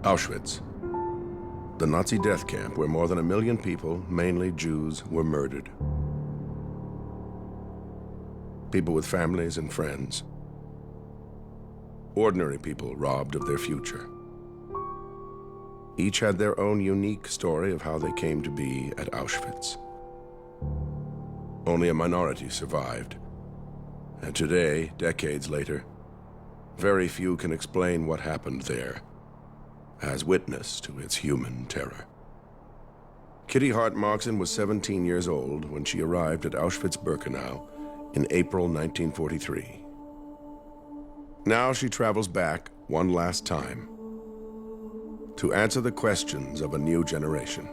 Auschwitz, the Nazi death camp where more than 1 million people, mainly Jews, were murdered. People with families and friends. Ordinary people robbed of their future. Each had their own unique story of how they came to be at Auschwitz. Only a minority survived. And today, decades later, very few can explain what happened there as witness to its human terror. Kitty Hart Markson was 17 years old when she arrived at Auschwitz-Birkenau in April 1943. Now she travels back one last time to answer the questions of a new generation.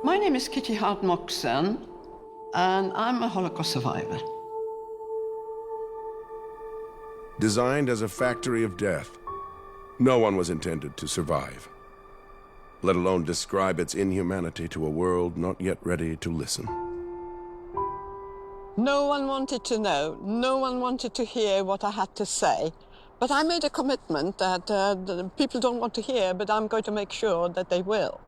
My name is Kitty Hart Markson, and I'm a Holocaust survivor. Designed as a factory of death, no one was intended to survive, let alone describe its inhumanity to a world not yet ready to listen. No one wanted to know, no one wanted to hear what I had to say. But I made a commitment that the people don't want to hear, but I'm going to make sure that they will.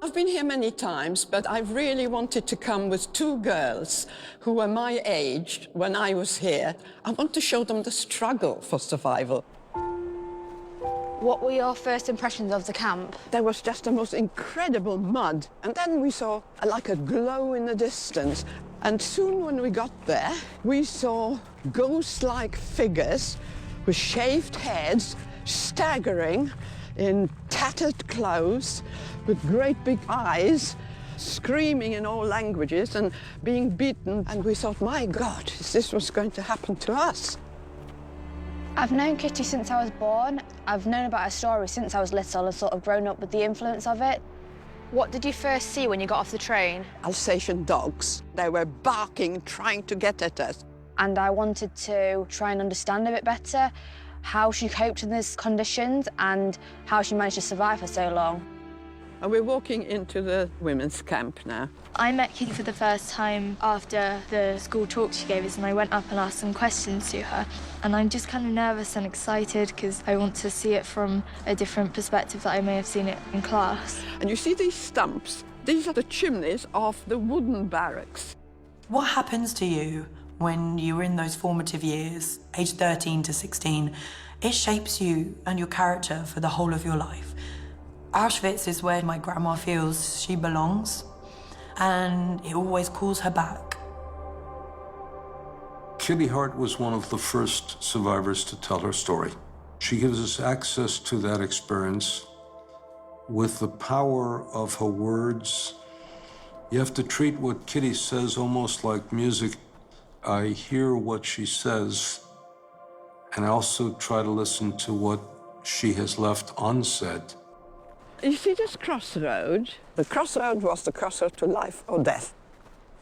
I've been here many times, but I really wanted to come with 2 girls who were my age when I was here. I want to show them the struggle for survival. What were your first impressions of the camp? There was just the most incredible mud. And then we saw like a glow in the distance. And soon when we got there, we saw ghost-like figures with shaved heads, staggering in tattered clothes, with great big eyes, screaming in all languages and being beaten. And we thought, my God, is this what's going to happen to us? I've known Kitty since I was born. I've known about her story since I was little and sort of grown up with the influence of it. What did you first see when you got off the train? Alsatian dogs. They were barking, trying to get at us. And I wanted to try and understand a bit better how she coped in these conditions and how she managed to survive for so long. And we're walking into the women's camp now. I met Kitty for the first time after the school talk she gave us, and I went up and asked some questions to her. And I'm just kind of nervous and excited because I want to see it from a different perspective that I may have seen it in class. And you see these stumps? These are the chimneys of the wooden barracks. What happens to you when you were in those formative years, age 13 to 16? It shapes you and your character for the whole of your life. Auschwitz is where my grandma feels she belongs, and it always calls her back. Kitty Hart was one of the first survivors to tell her story. She gives us access to that experience with the power of her words. You have to treat what Kitty says almost like music. I hear what she says, and I also try to listen to what she has left unsaid. You see this crossroad? The crossroad was the crossroad to life or death.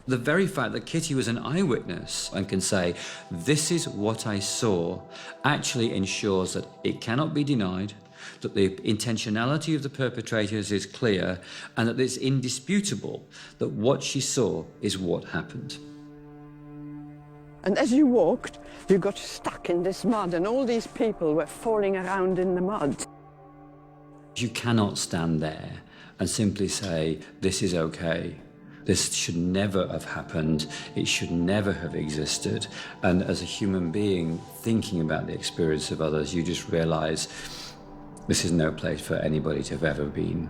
The very fact that Kitty was an eyewitness and can say, this is what I saw, actually ensures that it cannot be denied, that the intentionality of the perpetrators is clear, and that it's indisputable that what she saw is what happened. And as you walked, you got stuck in this mud, and all these people were falling around in the mud. You cannot stand there and simply say, this is okay. This should never have happened. It should never have existed. And as a human being thinking about the experience of others, you just realize this is no place for anybody to have ever been.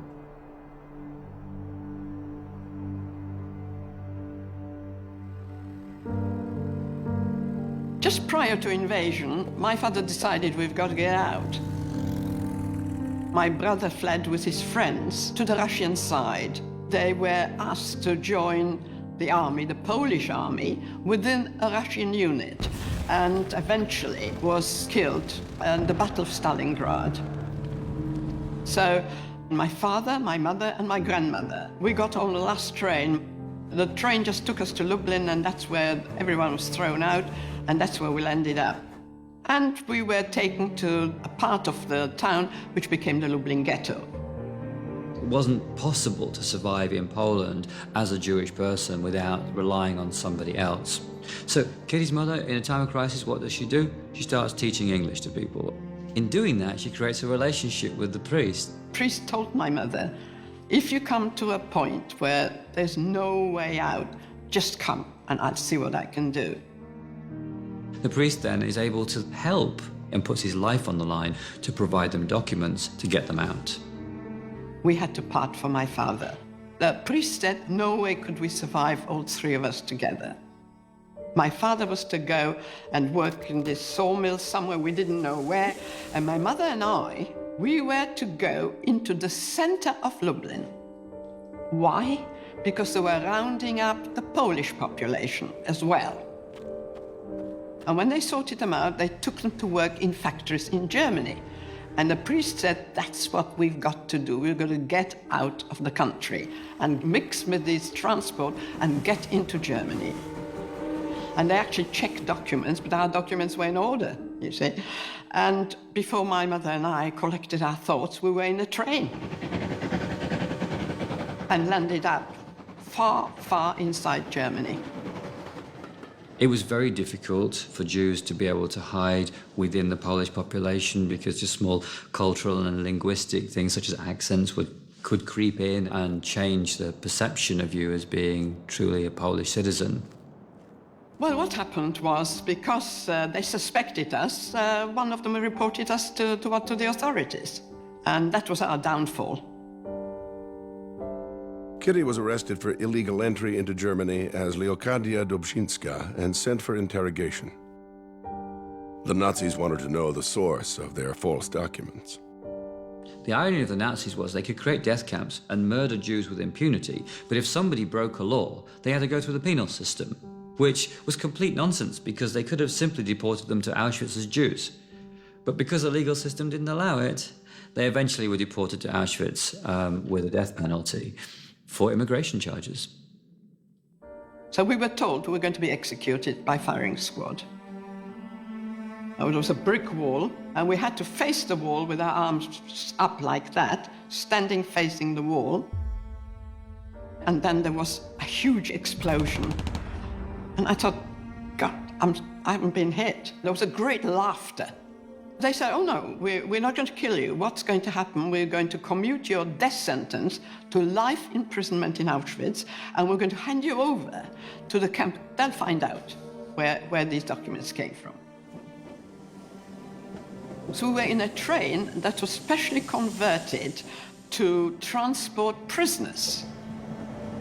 Just prior to invasion, my father decided we've got to get out. My brother fled with his friends to the Russian side. They were asked to join the army, the Polish army, within a Russian unit, and eventually was killed in the Battle of Stalingrad. So my father, my mother, and my grandmother, we got on the last train. The train just took us to Lublin, and that's where everyone was thrown out, and that's where we landed up. And we were taken to a part of the town which became the Lublin ghetto. It wasn't possible to survive in Poland as a Jewish person without relying on somebody else. So Kitty's mother, in a time of crisis, what does she do? She starts teaching English to people. In doing that, she creates a relationship with the priest. The priest told my mother, if you come to a point where there's no way out, just come and I'll see what I can do. The priest then is able to help and puts his life on the line to provide them documents to get them out. We had to part from my father. The priest said no way could we survive, all three of us together. My father was to go and work in this sawmill somewhere, we didn't know where, and my mother and I, we were to go into the center of Lublin. Why? Because they were rounding up the Polish population as well. And when they sorted them out, they took them to work in factories in Germany. And the priest said, that's what we've got to do. We've got to get out of the country and mix with this transport and get into Germany. And they actually checked documents, but our documents were in order, you see. And before my mother and I collected our thoughts, we were in a train and landed up far, far inside Germany. It was very difficult for Jews to be able to hide within the Polish population because just small cultural and linguistic things such as accents could creep in and change the perception of you as being truly a Polish citizen. Well, what happened was, because they suspected us, one of them reported us to the authorities. And that was our downfall. Kitty was arrested for illegal entry into Germany as Leokadia Dobrzynska and sent for interrogation. The Nazis wanted to know the source of their false documents. The irony of the Nazis was they could create death camps and murder Jews with impunity, but if somebody broke a law, they had to go through the penal system, which was complete nonsense because they could have simply deported them to Auschwitz as Jews. But because the legal system didn't allow it, they eventually were deported to Auschwitz with a death penalty for immigration charges. So we were told we were going to be executed by firing squad. It was a brick wall, and we had to face the wall with our arms up like that, standing facing the wall. And then there was a huge explosion. And I thought, God, I haven't been hit. There was a great laughter. They said, oh no, we're not going to kill you. What's going to happen? We're going to commute your death sentence to life imprisonment in Auschwitz, and we're going to hand you over to the camp. They'll find out where these documents came from. So we were in a train that was specially converted to transport prisoners.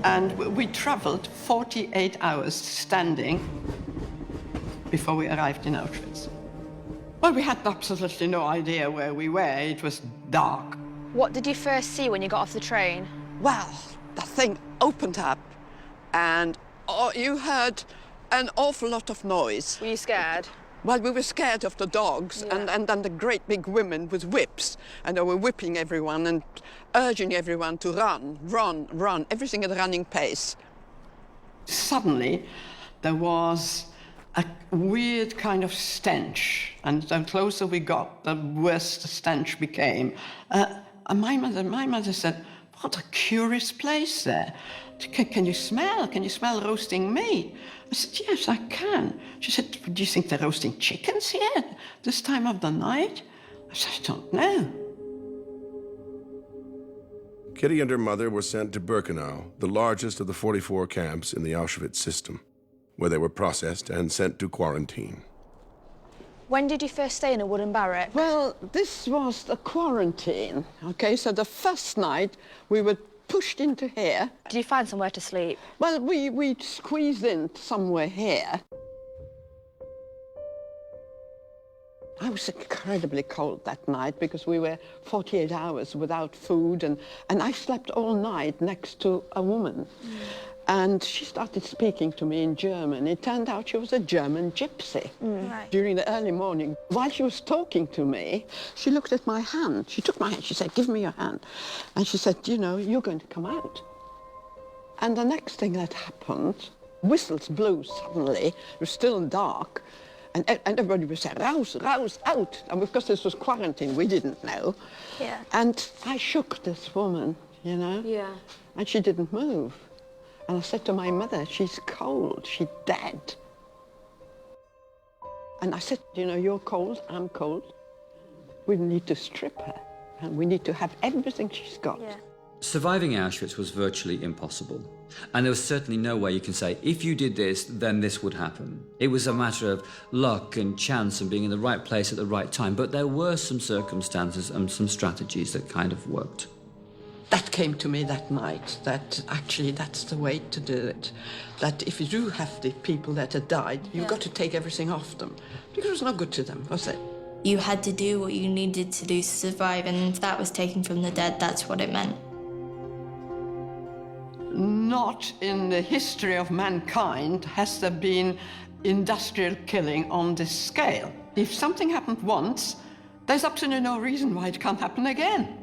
And we traveled 48 hours standing before we arrived in Auschwitz. Well, we had absolutely no idea where we were. It was dark. What did you first see when you got off the train? Well, the thing opened up, and you heard an awful lot of noise. Were you scared? Well, we were scared of the dogs, Yeah. and then the great big women with whips, and they were whipping everyone and urging everyone to run, run, run, everything at a running pace. Suddenly, there was a weird kind of stench, and the closer we got, the worse the stench became. And my mother said, what a curious place there. Can you smell? Can you smell roasting meat? I said, yes, I can. She said, do you think they're roasting chickens here this time of the night? I said, I don't know. Kitty and her mother were sent to Birkenau, the largest of the 44 camps in the Auschwitz system, where they were processed and sent to quarantine. When did you first stay in a wooden barrack? Well, this was the quarantine, okay? So the first night we were pushed into here. Did you find somewhere to sleep? Well, we squeezed in somewhere here. I was incredibly cold that night because we were 48 hours without food, and I slept all night next to a woman. And she started speaking to me in German. It turned out she was a German gypsy. Right. During the early morning, while she was talking to me, she looked at my hand. She took my hand, she said, give me your hand. And she said, you know, you're going to come out. And the next thing that happened, whistles blew suddenly. It was still dark. And everybody was saying, rouse, rouse, out. And because this was quarantine, we didn't know. Yeah. And I shook this woman. you know? Yeah. And she didn't move. And I said to my mother, she's cold, she's dead. And I said, you know, you're cold, I'm cold. We need to strip her, and we need to have everything she's got. Yeah. Surviving Auschwitz was virtually impossible. And there was certainly no way you can say, if you did this, then this would happen. It was a matter of luck and chance and being in the right place at the right time. But there were some circumstances and some strategies that kind of worked. That came to me that night, that actually that's the way to do it. That if you do have the people that had died, you've got to take everything off them. Because it was not good to them, was it? You had to do what you needed to do to survive, and if that was taken from the dead, that's what it meant. Not in the history of mankind has there been industrial killing on this scale. If something happened once, there's absolutely no reason why it can't happen again.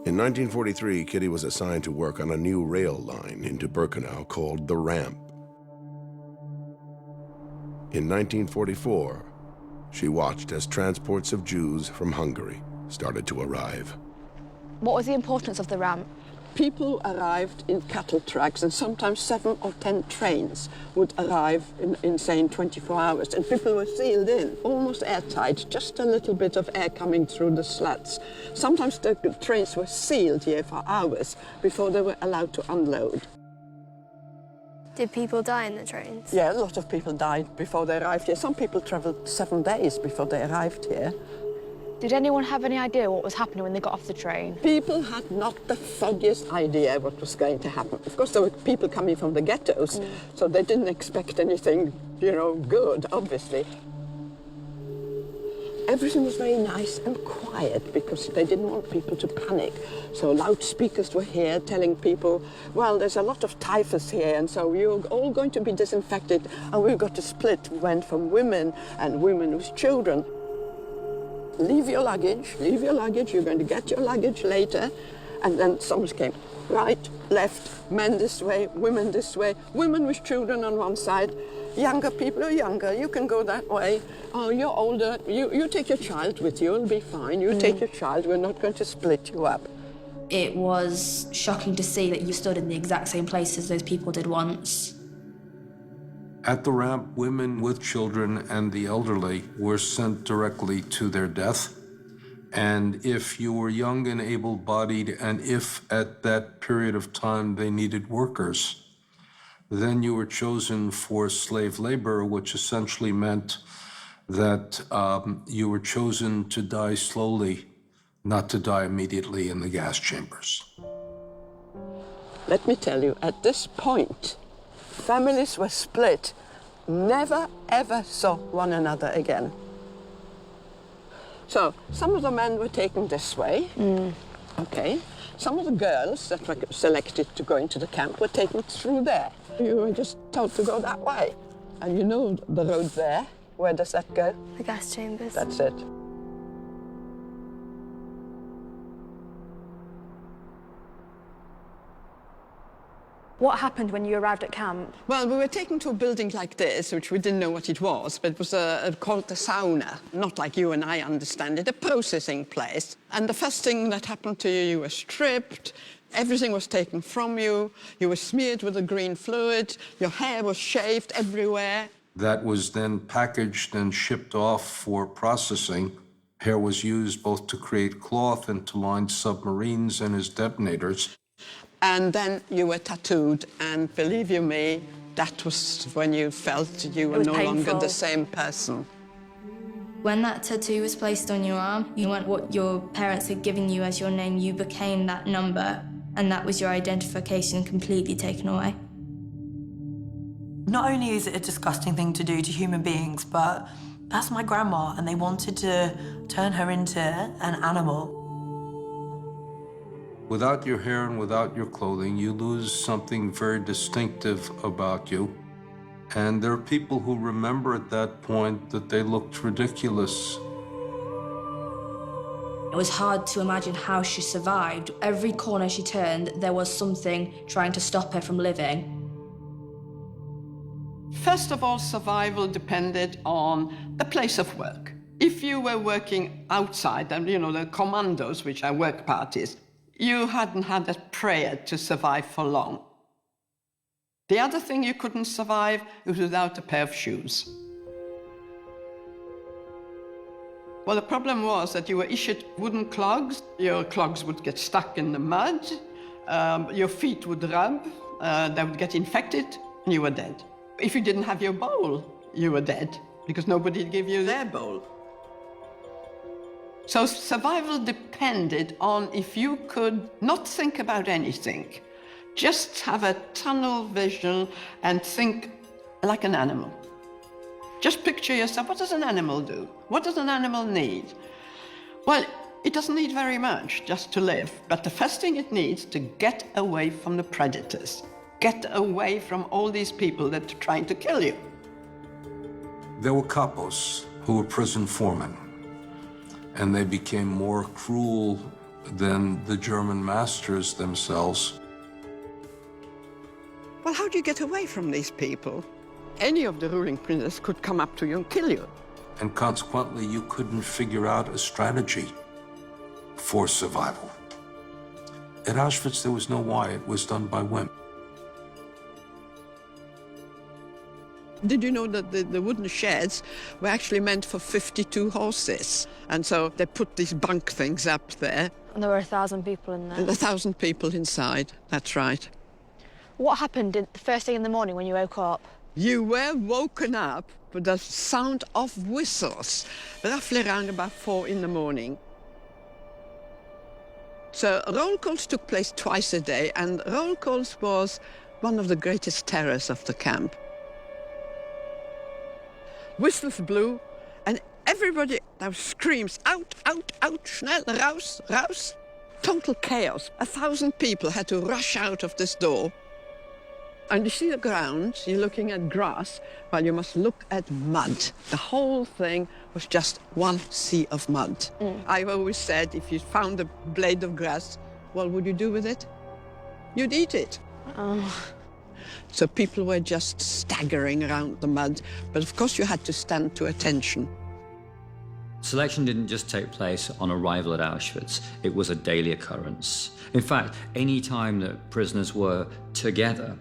In 1943, Kitty was assigned to work on a new rail line into Birkenau called the Ramp. In 1944, she watched as transports of Jews from Hungary started to arrive. What was the importance of the ramp? People arrived in cattle trucks, and sometimes 7 or 10 trains would arrive in say, 24 hours. And people were sealed in, almost airtight, just a little bit of air coming through the slats. Sometimes the trains were sealed here for hours before they were allowed to unload. Did people die in the trains? Yeah, a lot of people died before they arrived here. Some people travelled 7 days before they arrived here. Did anyone have any idea what was happening when they got off the train? People had not the foggiest idea what was going to happen. Of course, there were people coming from the ghettos, so they didn't expect anything, you know, good, obviously. Everything was very nice and quiet because they didn't want people to panic. So loudspeakers were here telling people, well, there's a lot of typhus here, and so you're all going to be disinfected, and we've got to split. We went from women and women with children. Leave your luggage, you're going to get your luggage later. And then someone came, right, left, men this way, women with children on one side. Younger people are younger, you can go that way. Oh, you're older, you take your child with you, it'll be fine. You take your child, we're not going to split you up. It was shocking to see that you stood in the exact same place as those people did once. At the ramp, women with children and the elderly were sent directly to their death. And if you were young and able-bodied, and if at that period of time they needed workers, then you were chosen for slave labor, which essentially meant that you were chosen to die slowly, not to die immediately in the gas chambers. Let me tell you, at this point, families were split, never ever saw one another again. So some of the men were taken this way, okay. Some of the girls that were selected to go into the camp were taken through there. You were just told to go that way. And you know the road there, where does that go? The gas chambers. That's it. What happened when you arrived at camp? Well, we were taken to a building like this, which we didn't know what it was, but it was called the sauna, not like you and I understand it, a processing place. And the first thing that happened to you, you were stripped, everything was taken from you, you were smeared with a green fluid, your hair was shaved everywhere. That was then packaged and shipped off for processing. Hair was used both to create cloth and to line submarines and as detonators. And then you were tattooed, and believe you me, that was when you felt you were no longer the same person. When that tattoo was placed on your arm, you weren't what your parents had given you as your name, you became that number, and that was your identification completely taken away. Not only is it a disgusting thing to do to human beings, but that's my grandma, and they wanted to turn her into an animal. Without your hair and without your clothing, you lose something very distinctive about you. And there are people who remember at that point that they looked ridiculous. It was hard to imagine how she survived. Every corner she turned, there was something trying to stop her from living. First of all, survival depended on the place of work. If you were working outside, and the commandos, which are work parties, you hadn't had a prayer to survive for long. The other thing you couldn't survive was without a pair of shoes. Well, the problem was that you were issued wooden clogs. Your clogs would get stuck in the mud, your feet would rub, they would get infected, and you were dead. If you didn't have your bowl, you were dead, because nobody would give you their bowl. So survival depended on if you could not think about anything, just have a tunnel vision and think like an animal. Just picture yourself, what does an animal do? What does an animal need? Well, it doesn't need very much just to live, but the first thing it needs to get away from the predators, get away from all these people that are trying to kill you. There were capos who were prison foremen, and they became more cruel than the German masters themselves. Well, how do you get away from these people? Any of the ruling princes could come up to you and kill you. And consequently, you couldn't figure out a strategy for survival. At Auschwitz, there was no why. It was done by whim. Did you know that the wooden sheds were actually meant for 52 horses? And so they put these bunk things up there. And there were 1,000 people in there. And 1,000 people inside, that's right. What happened the first thing in the morning when you woke up? You were woken up with the sound of whistles, roughly around about 4 in the morning. So roll calls took place twice a day, and roll calls was one of the greatest terrors of the camp. Whistles blew, and everybody now screams, out, out, out, schnell, raus, raus. Total chaos. 1,000 people had to rush out of this door. And you see the ground, you're looking at grass, well, you must look at mud. The whole thing was just one sea of mud. I've always said, if you found a blade of grass, what would you do with it? You'd eat it. So people were just staggering around the mud, but of course you had to stand to attention. Selection didn't just take place on arrival at Auschwitz, it was a daily occurrence. In fact, any time that prisoners were together,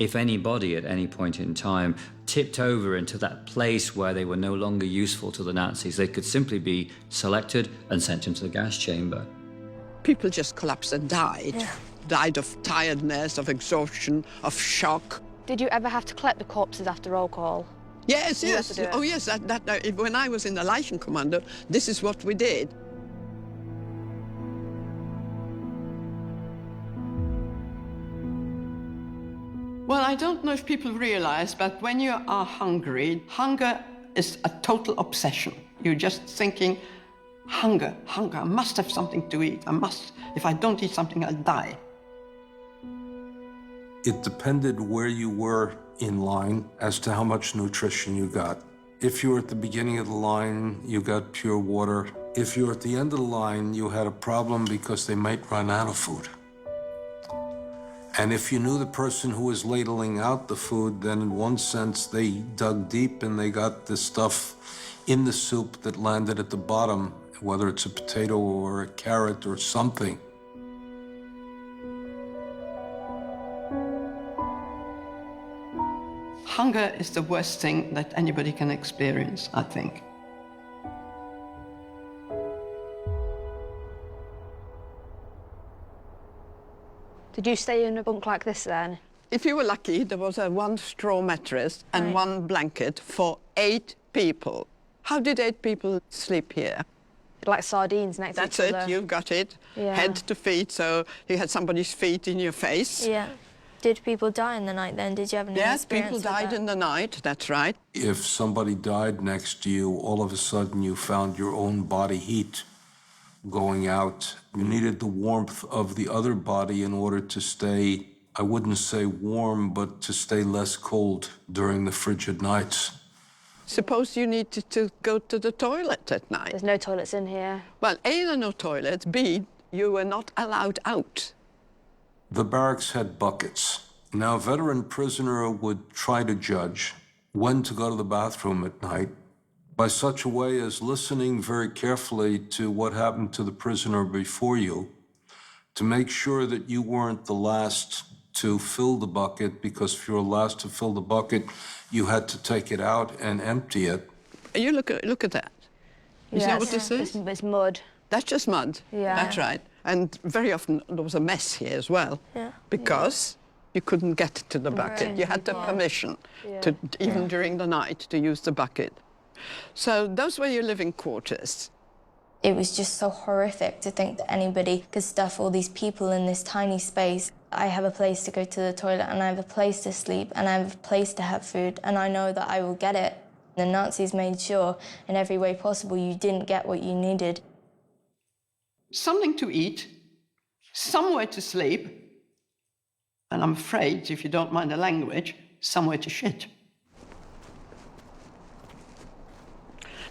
if anybody at any point in time tipped over into that place where they were no longer useful to the Nazis, they could simply be selected and sent into the gas chamber. People just collapsed and died. Yeah. Died of tiredness, of exhaustion, of shock. Did you ever have to collect the corpses after roll call? Yes, You had yes. to do it. Oh, yes. When I was in the Leichenkommando, this is what we did. Well, I don't know if people realize, but when you are hungry, hunger is a total obsession. You're just thinking, hunger, hunger, I must have something to eat. I must. If I don't eat something, I'll die. It depended where you were in line as to how much nutrition you got. If you were at the beginning of the line, you got pure water. If you were at the end of the line, you had a problem because they might run out of food. And if you knew the person who was ladling out the food, then in one sense, they dug deep and they got the stuff in the soup that landed at the bottom, whether it's a potato or a carrot or something. Hunger is the worst thing that anybody can experience, I think. Did you stay in a bunk like this then? If you were lucky, there was a one straw mattress and Right. one blanket for 8 people. How did 8 people sleep here? Like sardines next That's to each it, other? you've got it. Yeah. Head to feet, so you had somebody's feet in your face. Yeah. Did people die in the night then? Did you have any Yes, experience people with died that? in the night, that's right. If somebody died next to you, all of a sudden you found your own body heat going out. You needed the warmth of the other body in order to stay, I wouldn't say warm, but to stay less cold during the frigid nights. Suppose you needed to go to the toilet at night. There's no toilets in here. Well, A, there are no toilets, B, you were not allowed out. The barracks had buckets. Now, a veteran prisoner would try to judge when to go to the bathroom at night by such a way as listening very carefully to what happened to the prisoner before you, to make sure that you weren't the last to fill the bucket, because if you were last to fill the bucket, you had to take it out and empty it. You look at that. You see what this is? It's mud. That's just mud. Yeah. That's right. And very often there was a mess here as well. Yeah. Because you couldn't get to the bucket. Right. You had the permission to, even during the night, to use the bucket. So those were your living quarters. It was just so horrific to think that anybody could stuff all these people in this tiny space. I have a place to go to the toilet, and I have a place to sleep, and I have a place to have food, and I know that I will get it. The Nazis made sure in every way possible you didn't get what you needed. Something to eat, somewhere to sleep, and I'm afraid, if you don't mind the language, somewhere to shit.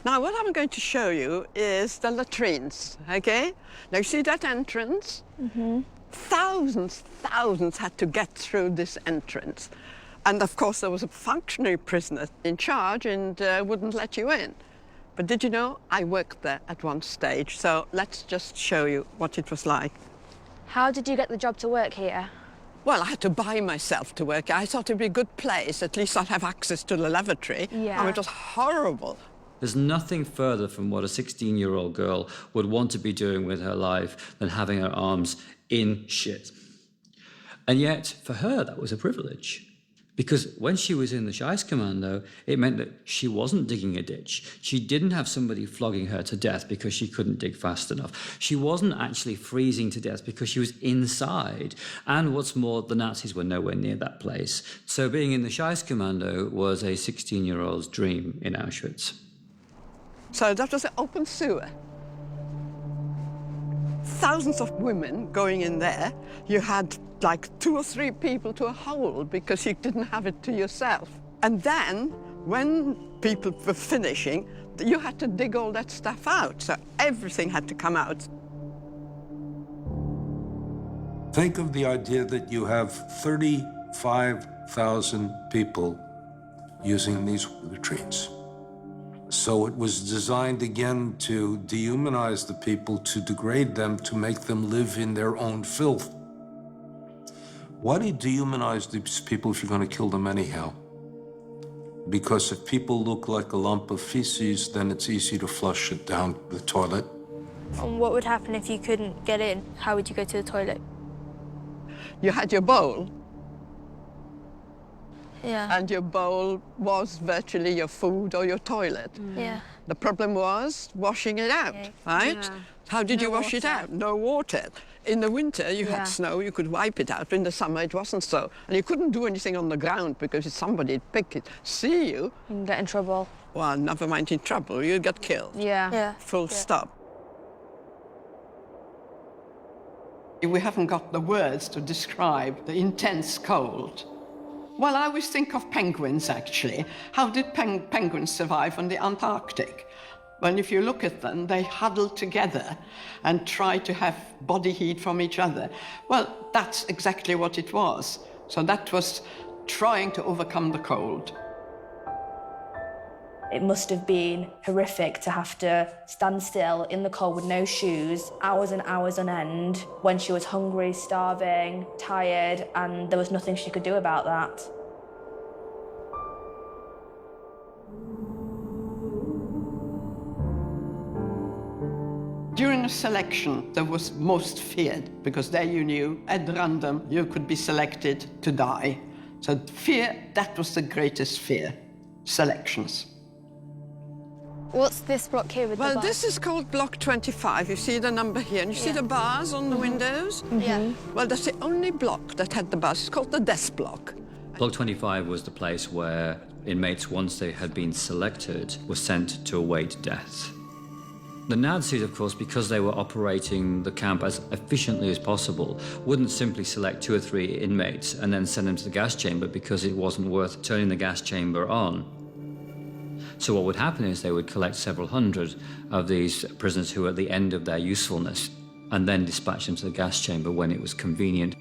Now, what I'm going to show you is the latrines, okay? Now, you see that entrance? Mm-hmm. Thousands had to get through this entrance. And, of course, there was a functionary prisoner in charge and wouldn't let you in. But did you know, I worked there at one stage, so let's just show you what it was like. How did you get the job to work here? Well, I had to buy myself to work. I thought it'd be a good place. At least I'd have access to the lavatory. Yeah. Oh, it was horrible. There's nothing further from what a 16-year-old girl would want to be doing with her life than having her arms in shit. And yet, for her, that was a privilege. Because when she was in the Scheißkommando, it meant that she wasn't digging a ditch. She didn't have somebody flogging her to death because she couldn't dig fast enough. She wasn't actually freezing to death because she was inside. And what's more, the Nazis were nowhere near that place. So being in the Scheißkommando was a 16-year-old's dream in Auschwitz. So that was an open sewer. Thousands of women going in there. You had like 2 or 3 people to a hole because you didn't have it to yourself. And then, when people were finishing, you had to dig all that stuff out. So everything had to come out. Think of the idea that you have 35,000 people using these latrines. So it was designed again to dehumanize the people, to degrade them, to make them live in their own filth. Why do you dehumanize these people if you're going to kill them anyhow? Because if people look like a lump of feces, then it's easy to flush it down the toilet. And what would happen if you couldn't get in? How would you go to the toilet? You had your bowl, Yeah. and your bowl was virtually your food or your toilet. Yeah. The problem was washing it out, right? Yeah. How did you No wash it water. out? No water. In the winter, you Yeah. had snow, you could wipe it out. In the summer, it wasn't so. And you couldn't do anything on the ground because if somebody'd pick it, see you, You can get in trouble. well, never mind in trouble, you'd get killed. Yeah. Yeah. Full stop. We haven't got the words to describe the intense cold. Well, I always think of penguins, actually. How did penguins survive on the Antarctic? Well, if you look at them, they huddle together and try to have body heat from each other. Well, that's exactly what it was. So that was trying to overcome the cold. It must have been horrific to have to stand still in the cold with no shoes, hours and hours on end, when she was hungry, starving, tired, and there was nothing she could do about that. During a selection, there was most feared, because there you knew, at random, you could be selected to die. So fear, that was the greatest fear, selections. What's this block here with the Well, bar? this is called Block 25. You see the number here, and you see the bars on the windows? Yeah. Well, that's the only block that had the bars. It's called the death block. Block 25 was the place where inmates, once they had been selected, were sent to await death. The Nazis, of course, because they were operating the camp as efficiently as possible, wouldn't simply select 2 or 3 inmates and then send them to the gas chamber because it wasn't worth turning the gas chamber on. So what would happen is they would collect several hundred of these prisoners who were at the end of their usefulness and then dispatch them to the gas chamber when it was convenient.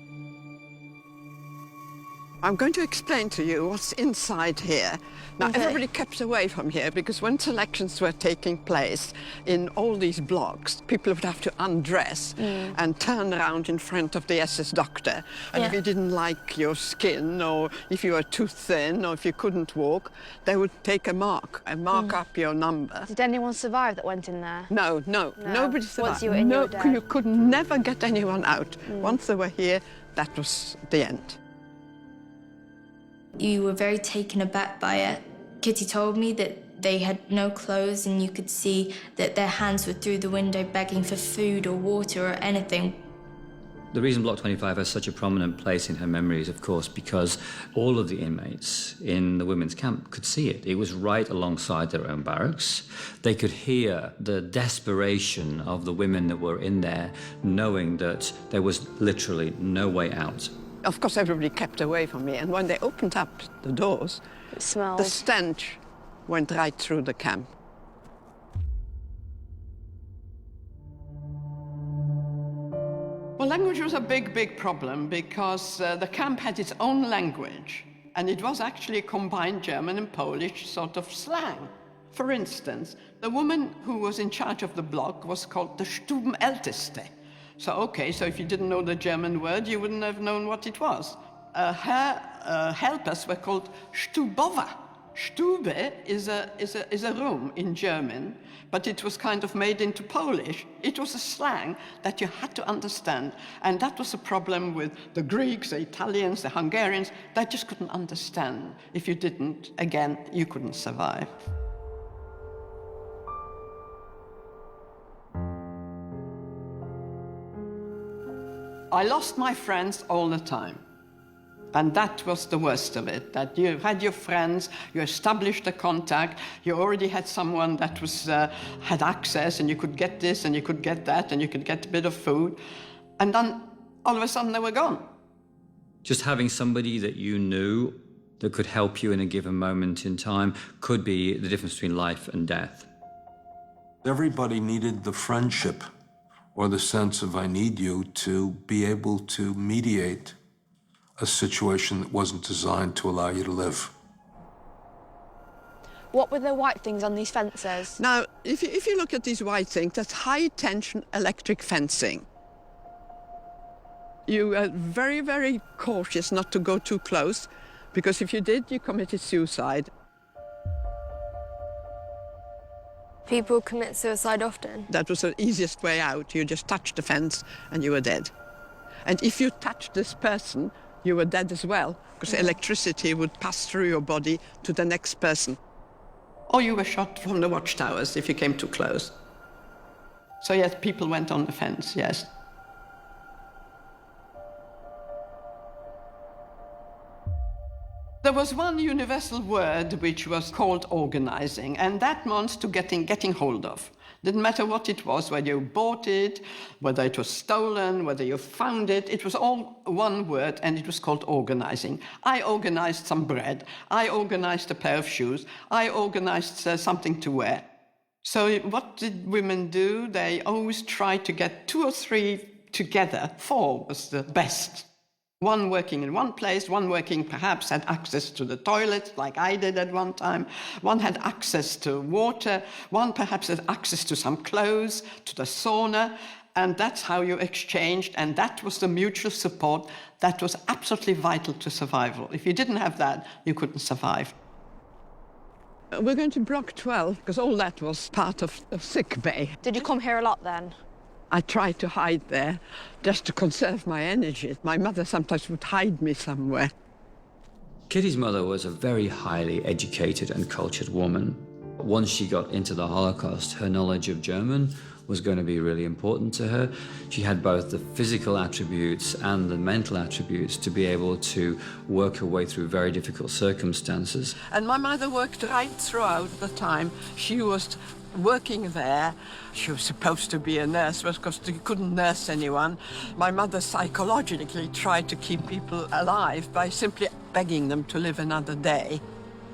I'm going to explain to you what's inside here. Now, Okay. everybody kept away from here because when selections were taking place in all these blocks, people would have to undress and turn around in front of the SS doctor. And if Yeah. he didn't like your skin, or if you were too thin, or if you couldn't walk, they would take a mark and mark up your number. Did anyone survive that went in there? No, nobody survived. Once you were in, you were dead. You could never get anyone out. Once they were here, that was the end. You were very taken aback by it. Kitty told me that they had no clothes and you could see that their hands were through the window begging for food or water or anything. The reason Block 25 has such a prominent place in her memory is, of course, because all of the inmates in the women's camp could see it. It was right alongside their own barracks. They could hear the desperation of the women that were in there, knowing that there was literally no way out. Of course, everybody kept away from me, and when they opened up the doors, It smelled. the stench went right through the camp. Well, language was a big problem because the camp had its own language, and it was actually a combined German and Polish sort of slang. For instance, the woman who was in charge of the block was called the Stubenälteste. So if you didn't know the German word, you wouldn't have known what it was. Her helpers were called Stubowa. Stube is a room in German, but it was kind of made into Polish. It was a slang that you had to understand, and that was a problem with the Greeks, the Italians, the Hungarians. They just couldn't understand. If you didn't, again, you couldn't survive. I lost my friends all the time. And that was the worst of it, that you had your friends, you established a contact, you already had someone that was, had access, and you could get this, and you could get that, and you could get a bit of food. And then, all of a sudden, they were gone. Just having somebody that you knew that could help you in a given moment in time could be the difference between life and death. Everybody needed the friendship or the sense of I need you to be able to mediate a situation that wasn't designed to allow you to live. What were the white things on these fences? Now, if you look at these white things, that's high-tension electric fencing. You are very, very cautious not to go too close, because if you did, you committed suicide. People commit suicide often. That was the easiest way out. You just touched the fence and you were dead. And if you touched this person, you were dead as well, because electricity would pass through your body to the next person. Or you were shot from the watchtowers if you came too close. So yes, people went on the fence, yes. There was one universal word which was called organizing, and that meant to getting hold of. Didn't matter what it was, whether you bought it, whether it was stolen, whether you found it, it was all one word, and it was called organizing. I organized some bread, I organized a pair of shoes, I organized something to wear. So what did women do? They always tried to get 2 or 3 together. 4 was the best. One working in one place, one working perhaps had access to the toilet, like I did at one time. One had access to water. One perhaps had access to some clothes, to the sauna. And that's how you exchanged. And that was the mutual support that was absolutely vital to survival. If you didn't have that, you couldn't survive. We're going to Block 12, because all that was part of sick bay. Did you come here a lot then? I tried to hide there just to conserve my energy. My mother sometimes would hide me somewhere. Kitty's mother was a very highly educated and cultured woman. Once she got into the Holocaust, her knowledge of German was going to be really important to her. She had both the physical attributes and the mental attributes to be able to work her way through very difficult circumstances. And my mother worked right throughout the time. She was working there. She was supposed to be a nurse, but of course you couldn't nurse anyone. My mother psychologically tried to keep people alive by simply begging them to live another day.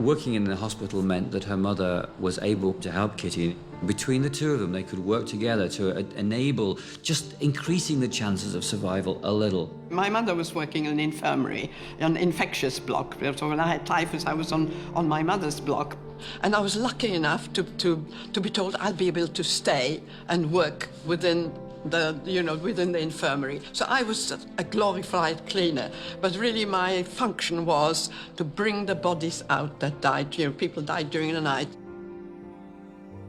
Working in the hospital meant that her mother was able to help Kitty Between the two of them, they could work together to enable just increasing the chances of survival a little. My mother was working in an infirmary, an infectious block. So when I had typhus, I was on my mother's block. And I was lucky enough to be told I'll be able to stay and work within within the infirmary. So I was a glorified cleaner, but really my function was to bring the bodies out that died. People died during the night.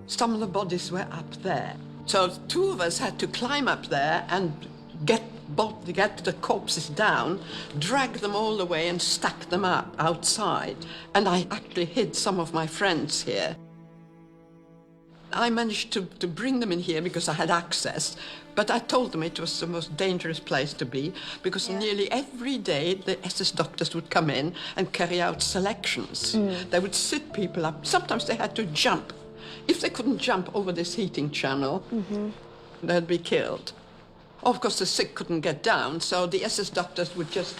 Some of the bodies were up there. So two of us had to climb up there and get the corpses down, drag them all the way and stack them up outside. And I actually hid some of my friends here. I managed to bring them in here because I had access, but I told them it was the most dangerous place to be because nearly every day the SS doctors would come in and carry out selections. They would sit people up. Sometimes they had to jump. If they couldn't jump over this heating channel, they'd be killed. Of course, the sick couldn't get down, so the SS doctors would just,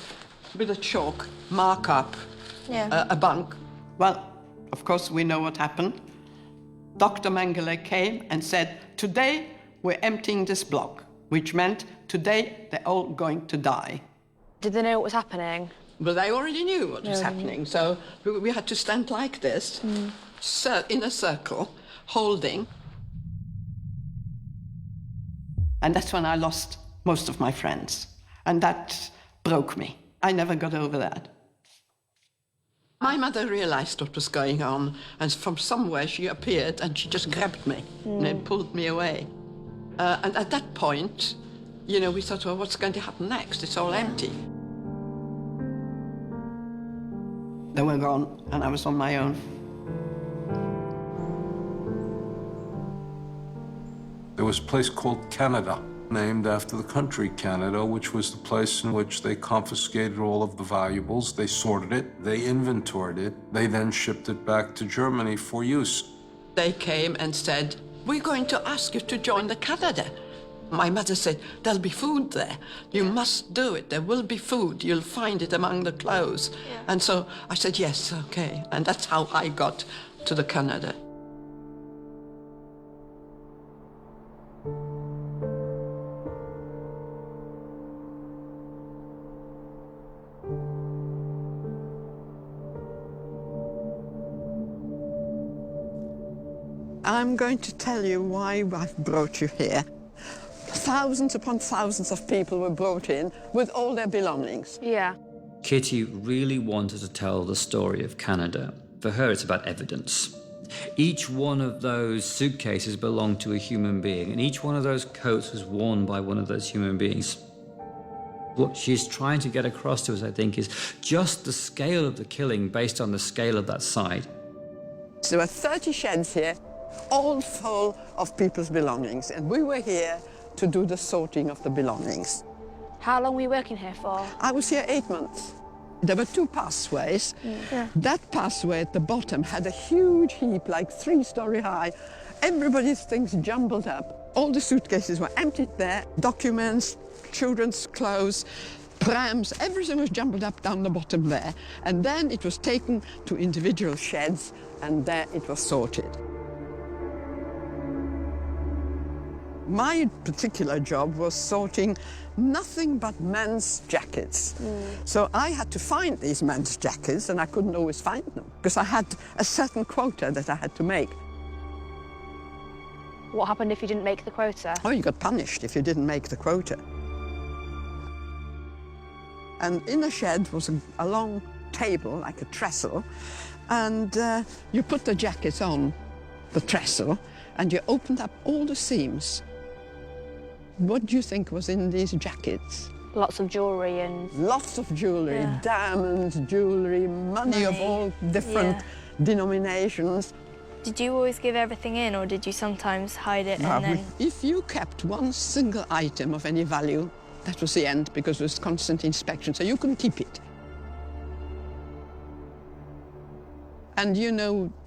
with a chalk, mark up a bunk. Well, of course, we know what happened. Dr. Mengele came and said, today we're emptying this block, which meant today they're all going to die. Did they know what was happening? Well, they already knew what was happening, so we had to stand like this, in a circle, holding. And that's when I lost most of my friends. And that broke me. I never got over that. My mother realized what was going on, and from somewhere she appeared and she just grabbed me and pulled me away. And at that point, we thought, well, what's going to happen next? It's all empty. They were gone, and I was on my own. There was a place called Canada, named after the country Canada, which was the place in which they confiscated all of the valuables, they sorted it, they inventoried it, they then shipped it back to Germany for use. They came and said, we're going to ask you to join the Canada. My mother said, there'll be food there. You must do it. There will be food. You'll find it among the clothes. Yeah. And so I said, yes, okay. And that's how I got to the Canada. I'm going to tell you why I've brought you here. Thousands upon thousands of people were brought in with all their belongings. Yeah. Kitty really wanted to tell the story of Canada. For her, it's about evidence. Each one of those suitcases belonged to a human being, and each one of those coats was worn by one of those human beings. What she's trying to get across to us, I think, is just the scale of the killing based on the scale of that site. So there were 30 sheds here, all full of people's belongings, and we were here to do the sorting of the belongings. How long were you working here for? I was here 8 months. There were 2 pathways. Yeah. That pathway at the bottom had a huge heap, like 3-story high. Everybody's things jumbled up. All the suitcases were emptied there, documents, children's clothes, prams, everything was jumbled up down the bottom there. And then it was taken to individual sheds, and there it was sorted. My particular job was sorting nothing but men's jackets. So I had to find these men's jackets, and I couldn't always find them because I had a certain quota that I had to make. What happened if you didn't make the quota? Oh, you got punished if you didn't make the quota. And in the shed was a long table, like a trestle, and you put the jackets on the trestle, and you opened up all the seams. What do you think was in these jackets? Lots of jewellery and... Lots of jewellery, diamonds, jewellery, money of all different denominations. Did you always give everything in, or did you sometimes hide it and then... If you kept one single item of any value, that was the end, because it was constant inspection, so you couldn't keep it. And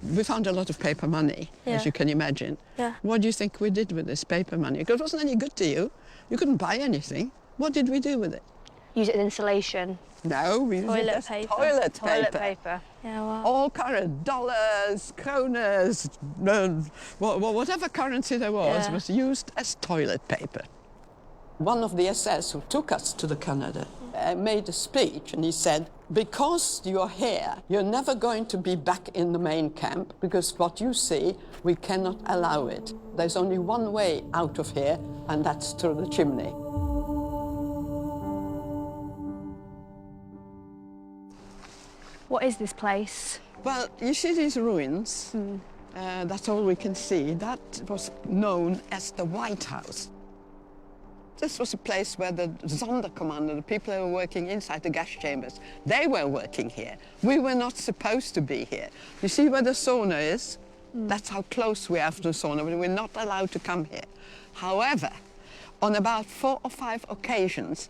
we found a lot of paper money, as you can imagine. Yeah. What do you think we did with this paper money? Because it wasn't any good to you. You couldn't buy anything. What did we do with it? use it as insulation? No, we use it Toilet as paper. toilet Toilet paper. paper. Yeah, well. All current dollars, kroners, whatever currency there was used as toilet paper. One of the SS who took us to the Canada made a speech, and he said, because you're here, you're never going to be back in the main camp, because what you see, we cannot allow it. There's only one way out of here, and that's through the chimney. What is this place? Well, you see these ruins? That's all we can see. That was known as the White House. This was a place where the Sonderkommando, the people who were working inside the gas chambers, they were working here. We were not supposed to be here. You see where the sauna is? That's how close we are to the sauna, but we're not allowed to come here. However, on about 4 or 5 occasions,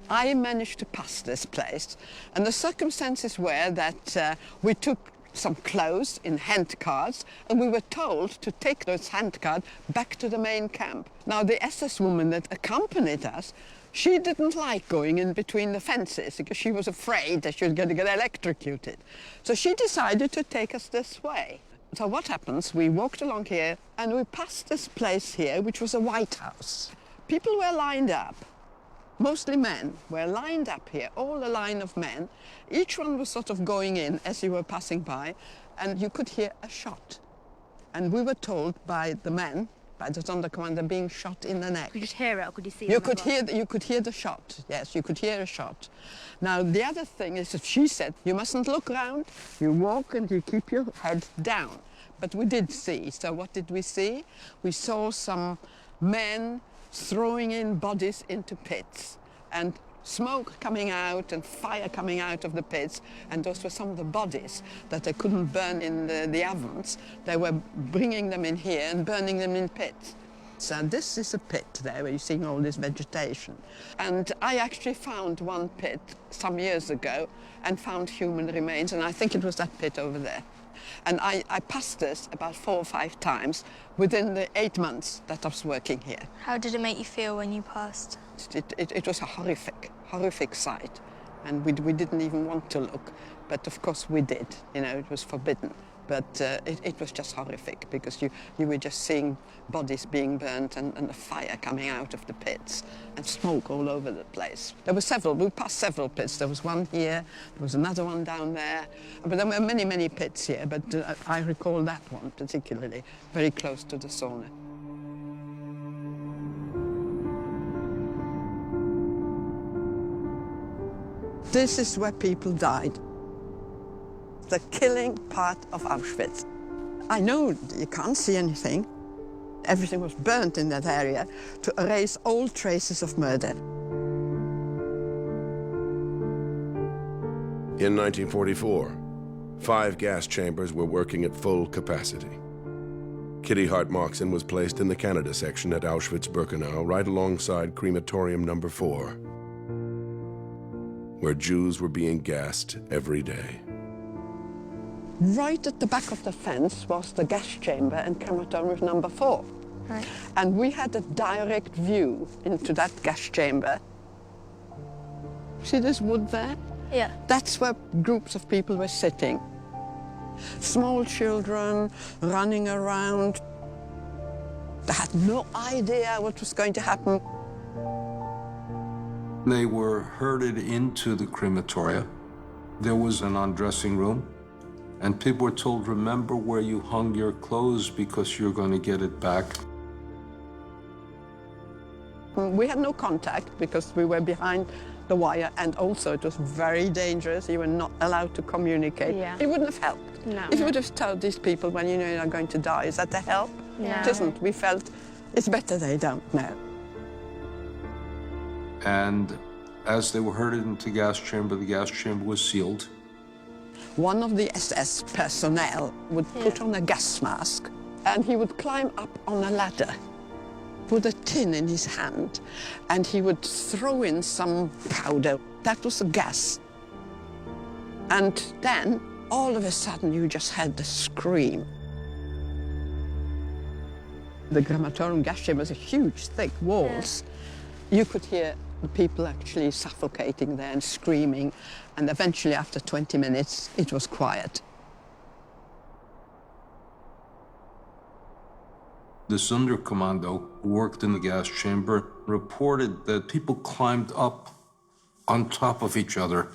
I managed to pass this place, and the circumstances were that we took some clothes in hand carts, and we were told to take those hand carts back to the main camp. Now, the SS woman that accompanied us, she didn't like going in between the fences because she was afraid that she was going to get electrocuted. So she decided to take us this way. So what happens, we walked along here and we passed this place here, which was a White House. People were lined up. Mostly men were lined up here, all a line of men. Each one was sort of going in as you were passing by, and you could hear a shot. And we were told by the men, by the Sonderkommando, being shot in the neck. Could you just hear it, or could you see it? You could hear the shot, yes, you could hear a shot. Now, the other thing is that she said, you mustn't look around, you walk and you keep your head down. But we did see, so what did we see? We saw some men throwing in bodies into pits, and smoke coming out and fire coming out of the pits, and those were some of the bodies that they couldn't burn in the ovens. They were bringing them in here and burning them in pits. So this is a pit there where you're seeing all this vegetation. And I actually found one pit some years ago and found human remains, and I think it was that pit over there. And I passed this about 4 or 5 times within the 8 months that I was working here. How did it make you feel when you passed? It was a horrific sight. And we didn't even want to look. But of course we did, you know, it was forbidden. But it was just horrific because you were just seeing bodies being burnt and the fire coming out of the pits and smoke all over the place. There were several, we passed several pits. There was one here, there was another one down there. But there were many pits here, but I recall that one particularly, very close to the sauna. This is where people died. The killing part of Auschwitz. I know you can't see anything. Everything was burnt in that area to erase all traces of murder. In 1944, 5 gas chambers were working at full capacity. Kitty Hart Moxon was placed in the Canada section at Auschwitz-Birkenau, right alongside crematorium number 4, where Jews were being gassed every day. Right at the back of the fence was the gas chamber and crematorium number 4. Right. And we had a direct view into that gas chamber. See this wood there? Yeah. That's where groups of people were sitting. Small children running around. They had no idea what was going to happen. They were herded into the crematoria. There was an undressing room. And people were told, remember where you hung your clothes because you're going to get it back. We had no contact because we were behind the wire, and also it was very dangerous. You were not allowed to communicate. Yeah. It wouldn't have helped. No. If you would have told these people when you know you're going to die, is that the help? No. It isn't. We felt it's better they don't know. And as they were herded into the gas chamber was sealed. One of the SS personnel would put on a gas mask, and he would climb up on a ladder with a tin in his hand, and he would throw in some powder. That was a gas. And then, all of a sudden, you just had the scream. The crematorium gas chamber was a huge, thick walls. You could hear the people actually suffocating there and screaming. And eventually, after 20 minutes, it was quiet. The Sonderkommando who worked in the gas chamber reported that people climbed up on top of each other,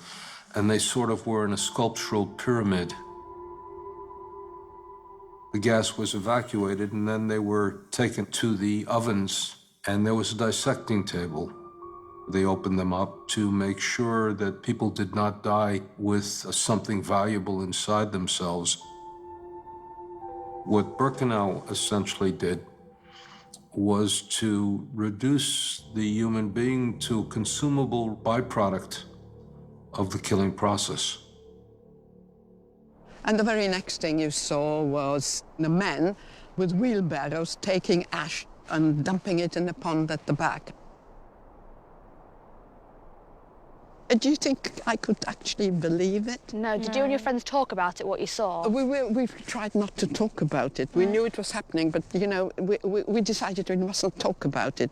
and they sort of were in a sculptural pyramid. The gas was evacuated, and then they were taken to the ovens, and there was a dissecting table. They opened them up to make sure that people did not die with something valuable inside themselves. What Birkenau essentially did was to reduce the human being to a consumable byproduct of the killing process. And the very next thing you saw was the men with wheelbarrows taking ash and dumping it in the pond at the back. Do you think I could actually believe it? No. Did you and your friends talk about it, what you saw? We tried not to talk about it. We knew it was happening, but, you know, we decided we mustn't talk about it.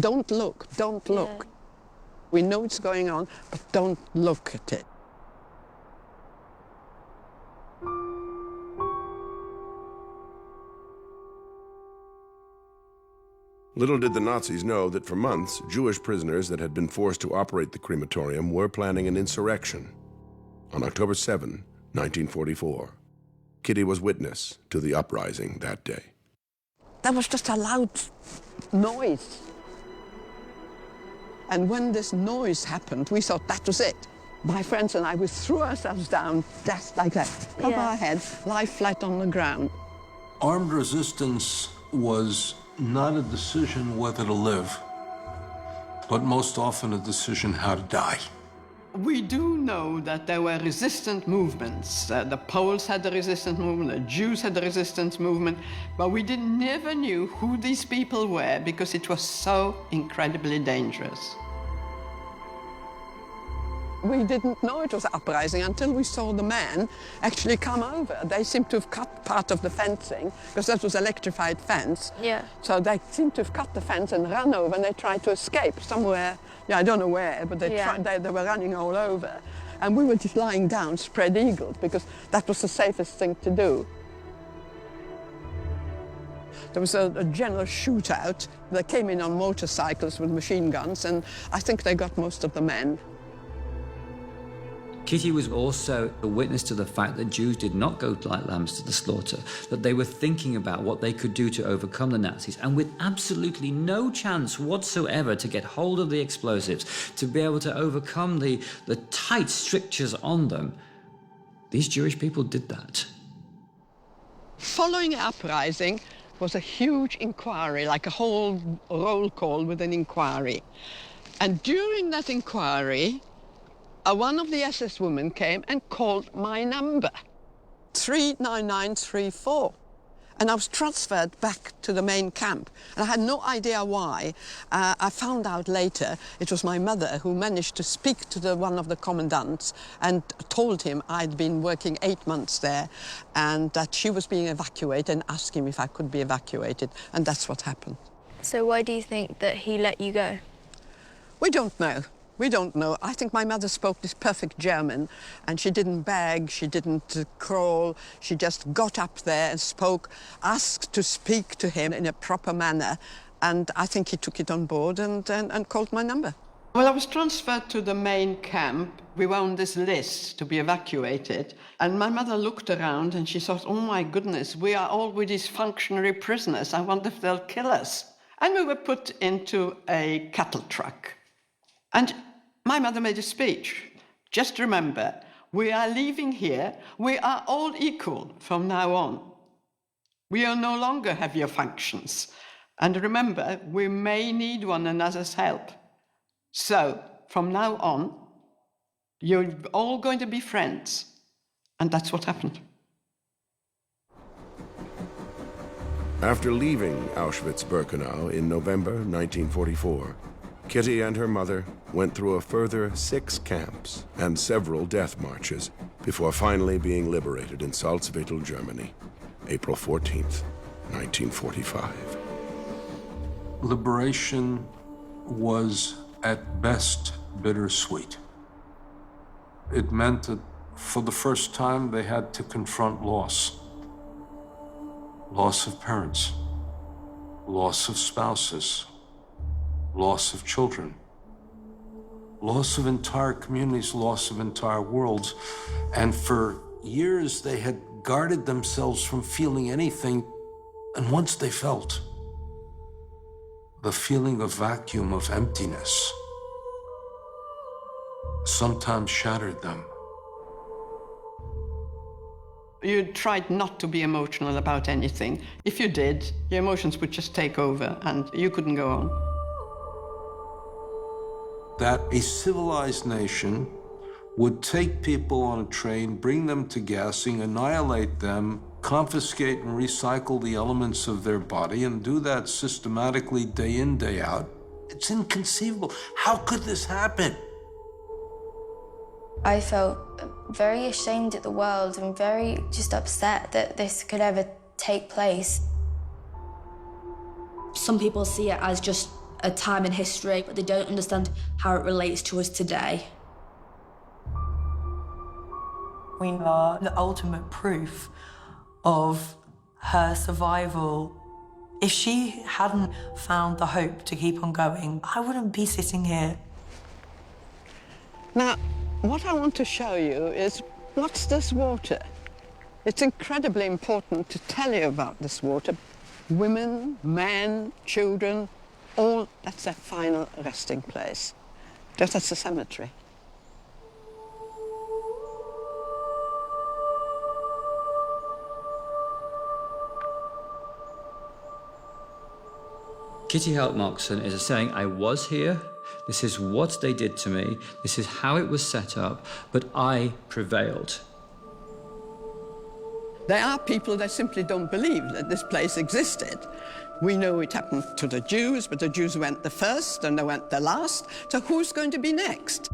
Don't look, don't look. Yeah. We know it's going on, but don't look at it. Little did the Nazis know that for months, Jewish prisoners that had been forced to operate the crematorium were planning an insurrection. On October 7, 1944, Kitty was witness to the uprising that day. There was just a loud noise. And when this noise happened, we thought that was it. My friends and I, we threw ourselves down, just like that, cover our heads, lie flat on the ground. Armed resistance was not a decision whether to live, but most often a decision how to die. We do know that there were resistant movements. The Poles had the resistance movement, the Jews had the resistance movement, but we never knew who these people were because it was so incredibly dangerous. We didn't know it was uprising until we saw the men actually come over. They seemed to have cut part of the fencing, because that was electrified fence. Yeah. So they seemed to have cut the fence and run over, and they tried to escape somewhere. Yeah, I don't know where, but they were running all over. And we were just lying down, spread-eagled, because that was the safest thing to do. There was a general shootout. They came in on motorcycles with machine guns, and I think they got most of the men. Kitty was also a witness to the fact that Jews did not go like lambs to the slaughter, that they were thinking about what they could do to overcome the Nazis, and with absolutely no chance whatsoever to get hold of the explosives, to be able to overcome the tight strictures on them. These Jewish people did that. Following the uprising was a huge inquiry, like a whole roll call with an inquiry. And during that inquiry, one of the SS women came and called my number, 39934. And I was transferred back to the main camp. And I had no idea why. I found out later it was my mother who managed to speak to one of the commandants and told him I'd been working 8 months there and that she was being evacuated, and asked him if I could be evacuated. And that's what happened. So why do you think that he let you go? We don't know. We don't know. I think my mother spoke this perfect German, and she didn't beg, she didn't crawl. She just got up there and spoke, asked to speak to him in a proper manner, and I think he took it on board and called my number. Well, I was transferred to the main camp. We were on this list to be evacuated, and my mother looked around and she thought, oh my goodness, we are all with these functionary prisoners. I wonder if they'll kill us. And we were put into a cattle truck. And my mother made a speech. Just remember, we are leaving here. We are all equal from now on. We will no longer have your functions. And remember, we may need one another's help. So, from now on, you're all going to be friends. And that's what happened. After leaving Auschwitz-Birkenau in November 1944, Kitty and her mother went through a further 6 camps and several death marches before finally being liberated in Salzwedel, Germany, April 14th, 1945. Liberation was at best bittersweet. It meant that for the first time they had to confront loss. Loss of parents, loss of spouses, loss of children, loss of entire communities, loss of entire worlds. And for years they had guarded themselves from feeling anything, and once they felt the feeling of vacuum, of emptiness, sometimes shattered them. You tried not to be emotional about anything. If you did, your emotions would just take over and you couldn't go on. That a civilized nation would take people on a train, bring them to gassing, annihilate them, confiscate and recycle the elements of their body, and do that systematically day in, day out. It's inconceivable. How could this happen? I felt very ashamed at the world and very just upset that this could ever take place. Some people see it as just a time in history, but they don't understand how it relates to us today. We are the ultimate proof of her survival. If she hadn't found the hope to keep on going, I wouldn't be sitting here. Now, what I want to show you is, what's this water? It's incredibly important to tell you about this water. Women, men, children, all, that's their final resting place. Just as a cemetery. Kitty Heltmarkson is saying, I was here, this is what they did to me, this is how it was set up, but I prevailed. There are people that simply don't believe that this place existed. We know it happened to the Jews, but the Jews went the first and they went the last, so who's going to be next?